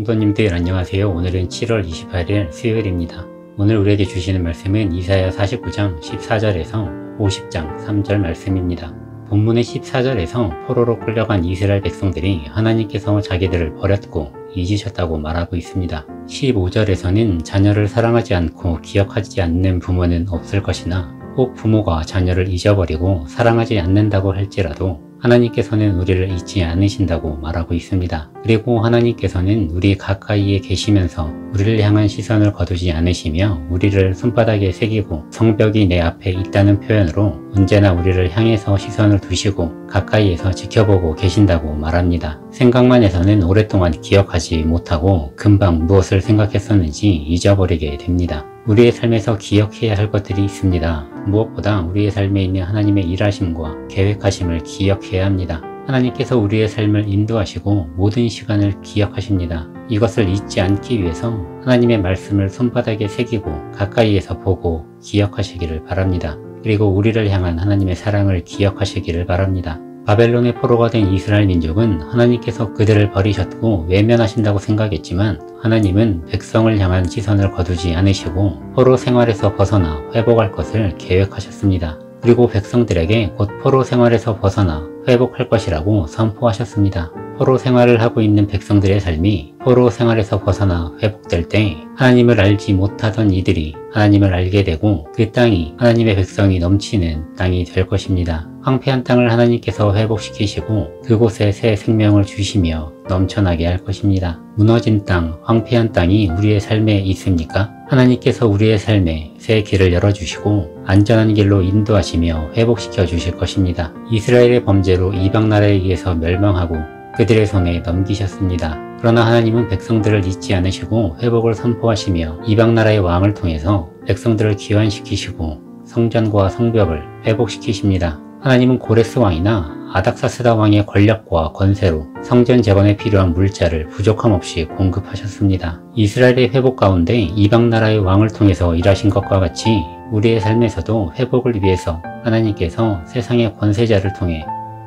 성도님들 안녕하세요. 오늘은 7월 28일 수요일입니다. 오늘 우리에게 주시는 말씀은 이사야 49장 14절에서 50장 3절 말씀입니다. 본문의 14절에서 포로로 끌려간 이스라엘 백성들이 하나님께서 자기들을 버렸고 잊으셨다고 말하고 있습니다. 15절에서는 자녀를 사랑하지 않고 기억하지 않는 부모는 없을 것이나 꼭 부모가 자녀를 잊어버리고 사랑하지 않는다고 할지라도 하나님께서는 우리를 잊지 않으신다고 말하고 있습니다. 그리고 하나님께서는 우리 가까이에 계시면서 우리를 향한 시선을 거두지 않으시며 우리를 손바닥에 새기고 성벽이 내 앞에 있다는 표현으로 언제나 우리를 향해서 시선을 두시고 가까이에서 지켜보고 계신다고 말합니다. 생각만 해서는 오랫동안 기억하지 못하고 금방 무엇을 생각했었는지 잊어버리게 됩니다. 우리의 삶에서 기억해야 할 것들이 있습니다. 무엇보다 우리의 삶에 있는 하나님의 일하심과 계획하심을 기억해야 합니다. 하나님께서 우리의 삶을 인도하시고 모든 시간을 기억하십니다. 이것을 잊지 않기 위해서 하나님의 말씀을 손바닥에 새기고 가까이에서 보고 기억하시기를 바랍니다. 그리고 우리를 향한 하나님의 사랑을 기억하시기를 바랍니다. 바벨론의 포로가 된 이스라엘 민족은 하나님께서 그들을 버리셨고 외면하신다고 생각했지만 하나님은 백성을 향한 시선을 거두지 않으시고 포로 생활에서 벗어나 회복할 것을 계획하셨습니다. 그리고 백성들에게 곧 포로 생활에서 벗어나 회복할 것이라고 선포하셨습니다. 포로 생활을 하고 있는 백성들의 삶이 포로 생활에서 벗어나 회복될 때 하나님을 알지 못하던 이들이 하나님을 알게 되고 그 땅이 하나님의 백성이 넘치는 땅이 될 것입니다. 황폐한 땅을 하나님께서 회복시키시고 그곳에 새 생명을 주시며 넘쳐나게 할 것입니다. 무너진 땅, 황폐한 땅이 우리의 삶에 있습니까? 하나님께서 우리의 삶에 새 길을 열어주시고 안전한 길로 인도하시며 회복시켜 주실 것입니다. 이스라엘의 범죄로 이방 나라에 의해서 멸망하고 그들의 손에 넘기셨습니다. 그러나 하나님은 백성들을 잊지 않으시고 회복을 선포하시며 이방 나라의 왕을 통해서 백성들을 귀환시키시고 성전과 성벽을 회복시키십니다. 하나님은 고레스 왕이나 아닥사스다 왕의 권력과 권세로 성전 재건에 필요한 물자를 부족함 없이 공급하셨습니다. 이스라엘의 회복 가운데 이방 나라의 왕을 통해서 일하신 것과 같이 우리의 삶에서도 회복을 위해서 하나님께서 세상의 권세자를 통해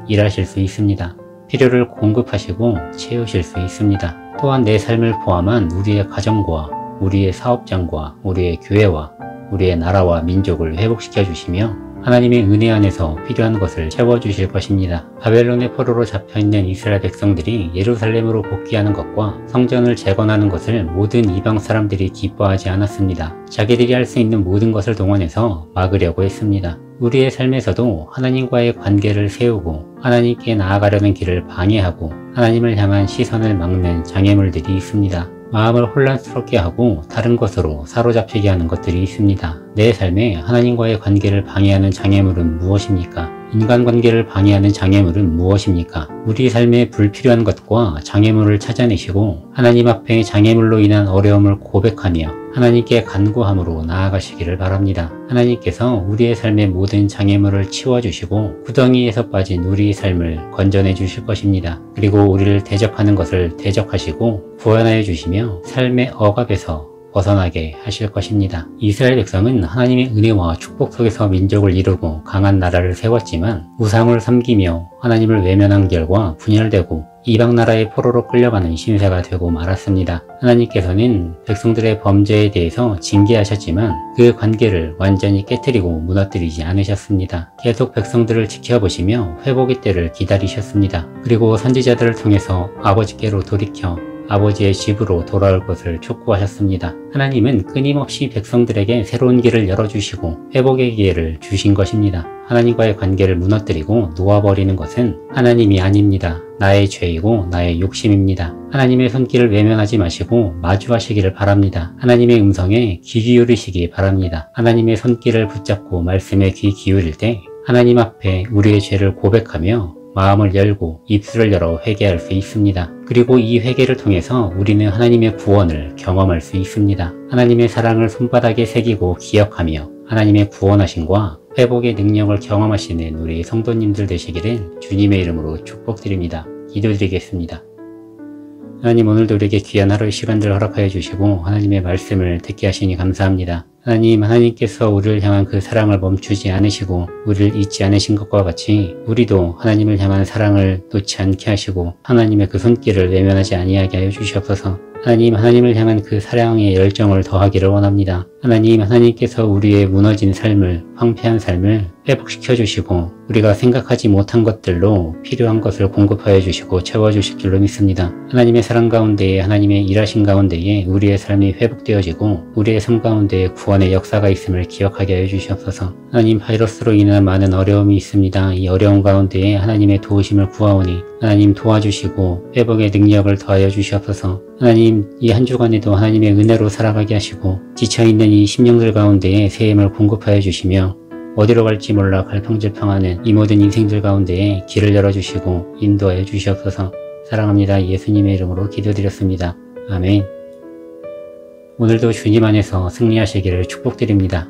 일하실 수 있습니다. 필요를 공급하시고 채우실 수 있습니다. 또한 내 삶을 포함한 우리의 가정과 우리의 사업장과 우리의 교회와 우리의 나라와 민족을 회복시켜 주시며 하나님의 은혜 안에서 필요한 것을 채워주실 것입니다. 바벨론의 포로로 잡혀있는 이스라엘 백성들이 예루살렘으로 복귀하는 것과 성전을 재건하는 것을 모든 이방 사람들이 기뻐하지 않았습니다. 자기들이 할 수 있는 모든 것을 동원해서 막으려고 했습니다. 우리의 삶에서도 하나님과의 관계를 세우고 하나님께 나아가려는 길을 방해하고 하나님을 향한 시선을 막는 장애물들이 있습니다. 마음을 혼란스럽게 하고 다른 것으로 사로잡히게 하는 것들이 있습니다. 내 삶에 하나님과의 관계를 방해하는 장애물은 무엇입니까? 인간관계를 방해하는 장애물은 무엇입니까? 우리 삶에 불필요한 것과 장애물을 찾아내시고 하나님 앞에 장애물로 인한 어려움을 고백하며 하나님께 간구함으로 나아가시기를 바랍니다. 하나님께서 우리의 삶의 모든 장애물을 치워주시고 구덩이에서 빠진 우리의 삶을 건져내 주실 것입니다. 그리고 우리를 대적하는 것을 대적하시고 구원하여 주시며 삶의 억압에서 벗어나게 하실 것입니다. 이스라엘 백성은 하나님의 은혜와 축복 속에서 민족을 이루고 강한 나라를 세웠지만 우상을 섬기며 하나님을 외면한 결과 분열되고 이방 나라의 포로로 끌려가는 신세가 되고 말았습니다. 하나님께서는 백성들의 범죄에 대해서 징계하셨지만 그 관계를 완전히 깨뜨리고 무너뜨리지 않으셨습니다. 계속 백성들을 지켜보시며 회복의 때를 기다리셨습니다. 그리고 선지자들을 통해서 아버지께로 돌이켜 아버지의 집으로 돌아올 것을 촉구하셨습니다. 하나님은 끊임없이 백성들에게 새로운 길을 열어주시고 회복의 기회를 주신 것입니다. 하나님과의 관계를 무너뜨리고 놓아버리는 것은 하나님이 아닙니다. 나의 죄이고 나의 욕심입니다. 하나님의 손길을 외면하지 마시고 마주하시기를 바랍니다. 하나님의 음성에 귀 기울이시기 바랍니다. 하나님의 손길을 붙잡고 말씀에 귀 기울일 때 하나님 앞에 우리의 죄를 고백하며 마음을 열고 입술을 열어 회개할 수 있습니다. 그리고 이 회개를 통해서 우리는 하나님의 구원을 경험할 수 있습니다. 하나님의 사랑을 손바닥에 새기고 기억하며 하나님의 구원하심과 회복의 능력을 경험하시는 우리 성도님들 되시기를 주님의 이름으로 축복드립니다. 기도드리겠습니다. 하나님, 오늘도 우리에게 귀한 하루의 시간들을 허락하여 주시고 하나님의 말씀을 듣게 하시니 감사합니다. 하나님께서 우리를 향한 그 사랑을 멈추지 않으시고 우리를 잊지 않으신 것과 같이 우리도 하나님을 향한 사랑을 놓지 않게 하시고 하나님의 그 손길을 외면하지 아니하게 하여 주시옵소서. 하나님을 향한 그 사랑의 열정을 더하기를 원합니다. 하나님께서 우리의 무너진 삶을, 황폐한 삶을 회복시켜 주시고 우리가 생각하지 못한 것들로 필요한 것을 공급하여 주시고 채워주실 줄로 믿습니다. 하나님의 사랑 가운데에, 하나님의 일하신 가운데에 우리의 삶이 회복되어지고 우리의 삶 가운데에 구원의 역사가 있음을 기억하게 하여 주시옵소서. 하나님, 바이러스로 인한 많은 어려움이 있습니다. 이 어려움 가운데에 하나님의 도우심을 구하오니 하나님 도와주시고 회복의 능력을 더하여 주시옵소서. 하나님, 이 한 주간에도 하나님의 은혜로 살아가게 하시고 지쳐있는 이 심령들 가운데에 새 힘을 공급하여 주시며 어디로 갈지 몰라 갈팡질팡하는 이 모든 인생들 가운데에 길을 열어주시고 인도하여 주시옵소서. 사랑합니다. 예수님의 이름으로 기도드렸습니다. 아멘. 오늘도 주님 안에서 승리하시기를 축복드립니다.